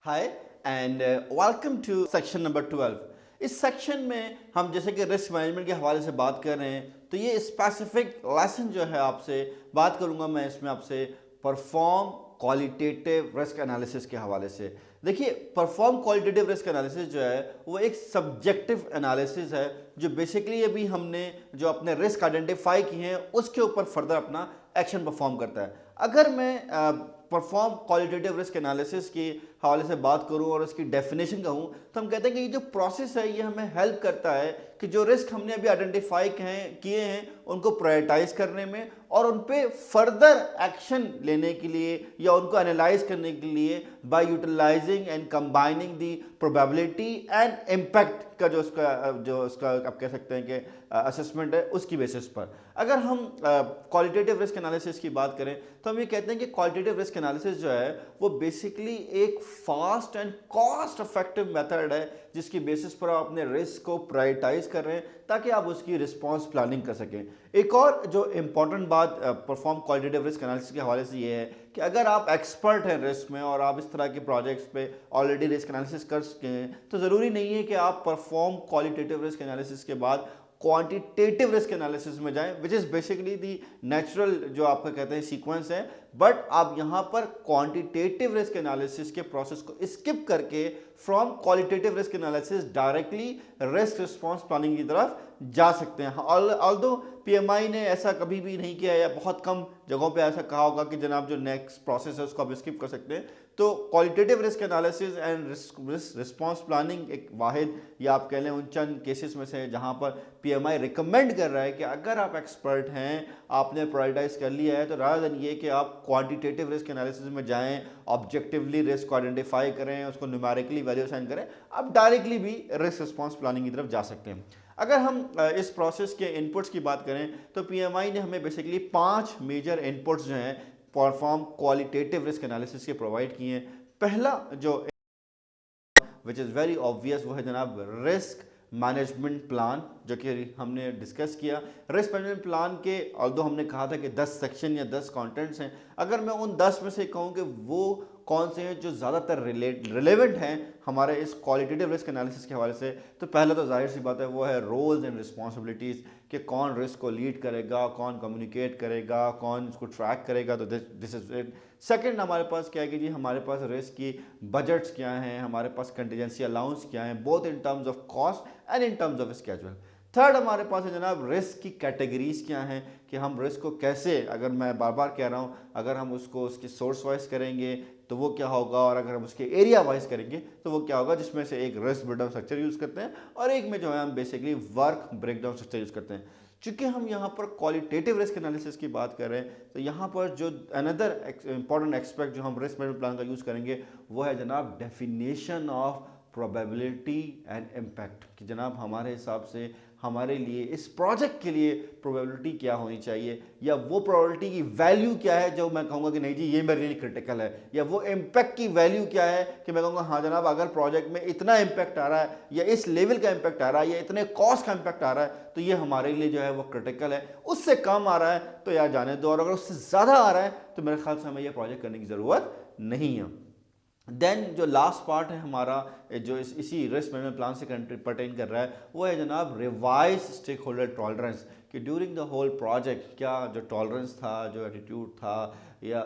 Hi and welcome to section number 12। इस section में हम जैसे कि रिस्क मैनेजमेंट के हवाले से बात कर रहे हैं, तो ये स्पेसिफिक लेसन जो है आपसे बात करूंगा मैं इसमें आपसे परफॉर्म क्वालिटेटिव रिस्क एनालिसिस के हवाले से। देखिए, परफॉर्म क्वालिटेटिव रिस्क एनालिसिस जो है वो एक सब्जेक्टिव एनालिसिस है जो बेसिकली अभी हमने जो अपने रिस्क आइडेंटिफाई किए हैं उसके ऊपर फर्दर अपना एक्शन परफॉर्म करता है। अगर मैं परफॉर्म क्वालिटेटिव रिस्क एनालिसिस के हवाले से बात करूं और उसकी डेफिनेशन कहूं, तो हम कहते हैं कि ये जो प्रोसेस है ये हमें हेल्प करता है कि जो रिस्क हमने अभी आइडेंटिफाई किए हैं उनको प्रायोरिटाइज करने में और उन पे फर्दर एक्शन लेने के लिए या उनको एनालाइज करने के लिए by utilising and combining the probability and impact का जो उसका आप कह सकते हैं कि असेसमेंट है उसकी बेसिस पर। अगर हम क्वालिटेटिव रिस्क एनालिसिस की बात करें तो हम ये कहते हैं कि क्वालिटेटिव रिस्क एनालिसिस जो है वो बेसिकली एक fast and cost effective method है जिसकी बेसिस पर आप अपने रिस्क को प्रायोरिटाइज कर रहे हैं ताकि आप उसकी रिस्पॉन्स प्लानिंग कर सकें। एक और जो इंपॉर्टेंट बात परफॉर्म क्वालिटेटिव रिस्क एनालिसिस के हवाले से ये है कि अगर आप एक्सपर्ट हैं रिस्क में और आप इस तरह के प्रोजेक्ट्स पे ऑलरेडी रिस्क एनालिसिस कर सके हैं तो ज़रूरी नहीं है कि आप परफॉर्म क्वालिटेटिव रिस्क एनालिसिस के बाद क्वांटिटेटिव रिस्क एनालिसिस में जाएं, which is basically the natural जो आपका कहते हैं सीक्वेंस है। बट आप यहाँ पर क्वांटिटेटिव रिस्क एनालिसिस के प्रोसेस को स्किप करके from qualitative risk analysis directly risk response planning की तरफ जा सकते हैं। ऑल्दो पीएमआई ने ऐसा कभी भी नहीं किया या बहुत कम जगहों पे ऐसा कहा होगा कि जनाब जो नेक्स्ट प्रोसेस है उसको आप स्किप कर सकते हैं। तो qualitative risk analysis and risk response planning एक वाहिद या आप कह लें उन चंद केसेस में से जहां पर पीएमआई रिकमेंड कर रहा है कि अगर आप एक्सपर्ट हैं, आपने प्रायोरिटाइज कर लिया है, तो रादर देन ये कि आप क्वांटिटेटिव रिस्क एनालिसिस में जाएं, ऑब्जेक्टिवली रिस्क को आइडेंटिफाई करें, उसको न्यूमेरिकली वैल्यू असाइन करें, आप डायरेक्टली भी रिस्क रिस्पॉन्स प्लानिंग की तरफ जा सकते हैं। अगर हम इस प्रोसेस के इनपुट्स की बात करें तो पीएमआई ने हमें बेसिकली 5 मेजर इनपुट्स जो हैं परफॉर्म क्वालिटेटिव रिस्क एनालिसिस के प्रोवाइड किए हैं। पहला जो विच इज़ वेरी ऑब्वियस वो है जनाब रिस्क मैनेजमेंट प्लान, जो कि हमने डिस्कस किया। रिस्क मैनेजमेंट प्लान के ऑल्दो हमने कहा था कि 10 सेक्शन या 10 कंटेंट्स हैं, अगर मैं उन 10 में से कहूँ कि वो कौन से हैं जो ज़्यादातर रिलेवेंट हैं हमारे इस क्वालिटेटिव रिस्क एनालिसिस के हवाले से, तो पहला तो जाहिर सी बात है वो है रोल्स एंड रिस्पॉन्सिबिलिटीज़ कि कौन रिस्क को लीड करेगा, कौन कम्युनिकेट करेगा, कौन इसको ट्रैक करेगा। तो दिस इज इट। सेकंड हमारे पास क्या है कि जी हमारे पास रिस्क की बजट्स क्या हैं, हमारे पास कंटीजेंसी अलाउंस क्या हैं, both in terms of cost and in terms of schedule. Third हमारे पास है जनाब रिस्क की कैटेगरीज क्या हैं कि हम रिस्क को कैसे, अगर मैं बार बार कह रहा हूँ, अगर हम उसको उसकी सोर्स वाइज करेंगे तो वो क्या होगा, और अगर हम उसके एरिया वाइज करेंगे तो वो क्या होगा, जिसमें से एक रिस्क ब्रेकडाउन स्ट्रक्चर यूज़ करते हैं और एक में जो है हम basically work breakdown structure use करते हैं। चूंकि हम यहाँ पर क्वालिटेटिव रिस्क एनालिसिस की बात कर रहे हैं तो यहाँ पर जो अनदर इंपॉर्टेंट एक्सपेक्ट जो हम रिस्क मैनेजमेंट प्लान का यूज़ करेंगे वो है जनाब definition of probability and impact, कि जनाब हमारे हिसाब से हमारे लिए इस प्रोजेक्ट के लिए प्रोबेबिलिटी क्या होनी चाहिए, या वो प्रोबेबिलिटी की वैल्यू क्या है जो मैं कहूँगा कि नहीं जी ये मेरे लिए क्रिटिकल है, या वो इम्पैक्ट की वैल्यू क्या है कि मैं कहूँगा हाँ जनाब अगर प्रोजेक्ट में इतना इम्पैक्ट आ रहा है या इस लेवल का इम्पैक्ट आ रहा है या इतने कॉस्ट का इम्पैक्ट आ रहा है तो ये हमारे लिए जो है वो क्रिटिकल है। उससे कम आ रहा है तो यार जाने दो, और अगर उससे ज़्यादा आ रहा है तो मेरे ख्याल से हमें यह प्रोजेक्ट करने की ज़रूरत नहीं है। देन जो लास्ट पार्ट है हमारा जो इसी रिस्क मैनेजमेंट प्लान से पर्टेन कर रहा है वो है जनाब रिवाइज स्टेक होल्डर टॉलरेंस, कि ड्यूरिंग द होल प्रोजेक्ट क्या जो टॉलरेंस था, जो एटीट्यूड था या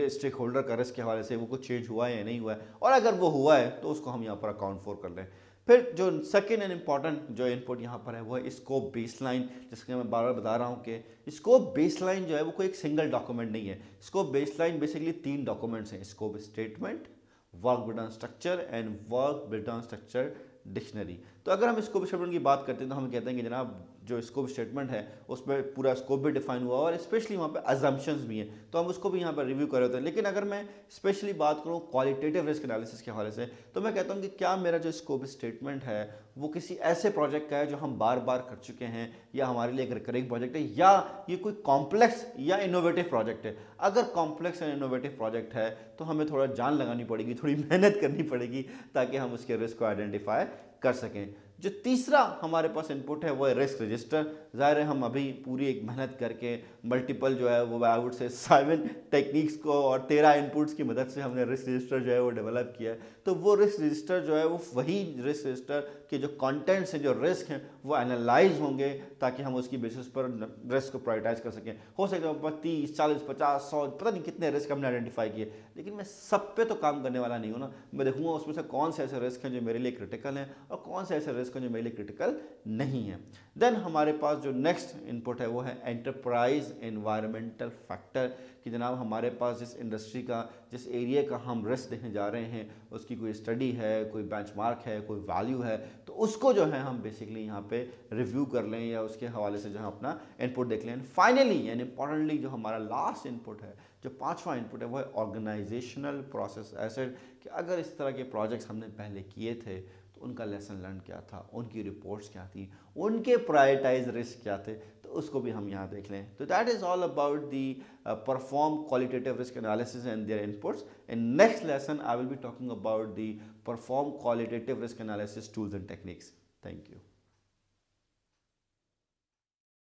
स्टेक होल्डर का रिस्क के हवाले से वो कुछ चेंज हुआ है या नहीं हुआ है, और अगर वो हुआ है तो उसको हम यहाँ पर अकाउंट फॉर कर लें। फिर जो सेकेंड एंड इम्पॉर्टेंट जो इनपुट यहाँ पर है वो है स्कोप बेसलाइन, जिसके मैं बार बार बता रहा हूँ कि स्कोप बेसलाइन जो है वो कोई एक सिंगल डॉक्यूमेंट नहीं है। स्कोप बेसलाइन बेसिकली 3 डॉक्यूमेंट्स हैं, scope statement, work breakdown structure and work breakdown structure dictionary. तो अगर हम स्कोप स्टेटमेंट की बात करते हैं तो हम कहते हैं कि जनाब जो स्कोप स्टेटमेंट है उसमें पूरा स्कोप भी डिफाइन हुआ और स्पेशली वहाँ पे अजम्पशंस भी हैं, तो हम उसको भी यहाँ पर रिव्यू कर रहे होते हैं। लेकिन अगर मैं स्पेशली बात करूँ क्वालिटेटिव रिस्क एनालिसिस के हवाले से तो मैं कहता हूँ कि क्या मेरा जो स्कोप स्टेटमेंट है वो किसी ऐसे प्रोजेक्ट का है जो हम बार बार कर चुके हैं, या हमारे लिए एक रिकरिंग प्रोजेक्ट है, या ये कोई कॉम्प्लेक्स या इनोवेटिव प्रोजेक्ट है। अगर कॉम्प्लेक्स एंड इनोवेटिव प्रोजेक्ट है तो हमें थोड़ा जान लगानी पड़ेगी, थोड़ी मेहनत करनी पड़ेगी ताकि हम उसके रिस्क को आइडेंटिफाई कर सकें। जो तीसरा हमारे पास इनपुट है वो है रिस्क रजिस्टर। ज़ाहिर है हम अभी पूरी एक मेहनत करके मल्टीपल जो है वो आई वुड से 7 टेक्निक्स को और 13 इनपुट्स की मदद से हमने रिस्क रजिस्टर जो है वो डेवलप किया है। तो वो रिस्क रजिस्टर जो है वो वही रिस्क रजिस्टर के जो कंटेंट्स हैं, जो रिस्क हैं, वो एनालाइज होंगे ताकि हम उसकी बेसिस पर रिस्क को प्रायोरिटाइज कर सकें। हो सकता है 30, 40, 50, 100 पता नहीं कितने रिस्क हमने आइडेंटिफाई किए, लेकिन मैं सब पे तो काम करने वाला नहीं हूँ ना। मैं देखूंगा उसमें से कौन से ऐसे रिस्क हैं जो मेरे लिए क्रिटिकल हैं और कौन से ऐसे रिस्क हैं जो मेरे लिए क्रिटिकल नहीं है। देन हमारे पास जो नेक्स्ट इनपुट है वो है एंटरप्राइज एनवायरमेंटल फैक्टर, कि जनाब हमारे पास जिस इंडस्ट्री का, जिस एरिया का हम रिस्क देखने जा रहे हैं, उसकी कोई स्टडी है, कोई बेंचमार्क है, कोई वैल्यू है, तो उसको जो है हम बेसिकली यहाँ पे रिव्यू कर लें या उसके हवाले से जो है अपना इनपुट देख लें। फाइनली एंड इंपॉर्टेंटली जो हमारा लास्ट इनपुट है, जो पांचवा इनपुट है, वो है ऑर्गेनाइजेशनल प्रोसेस एसेट, कि अगर इस तरह के प्रोजेक्ट्स हमने पहले किए थे तो उनका लेसन लर्न क्या था, उनकी रिपोर्ट्स क्या थी, उनके प्रायोरिटाइज रिस्क क्या थे, तो उसको भी हम यहाँ देख लें। तो that is all about the perform qualitative risk analysis and their inputs. In next lesson I will be talking about the perform qualitative risk analysis tools and techniques. Thank you.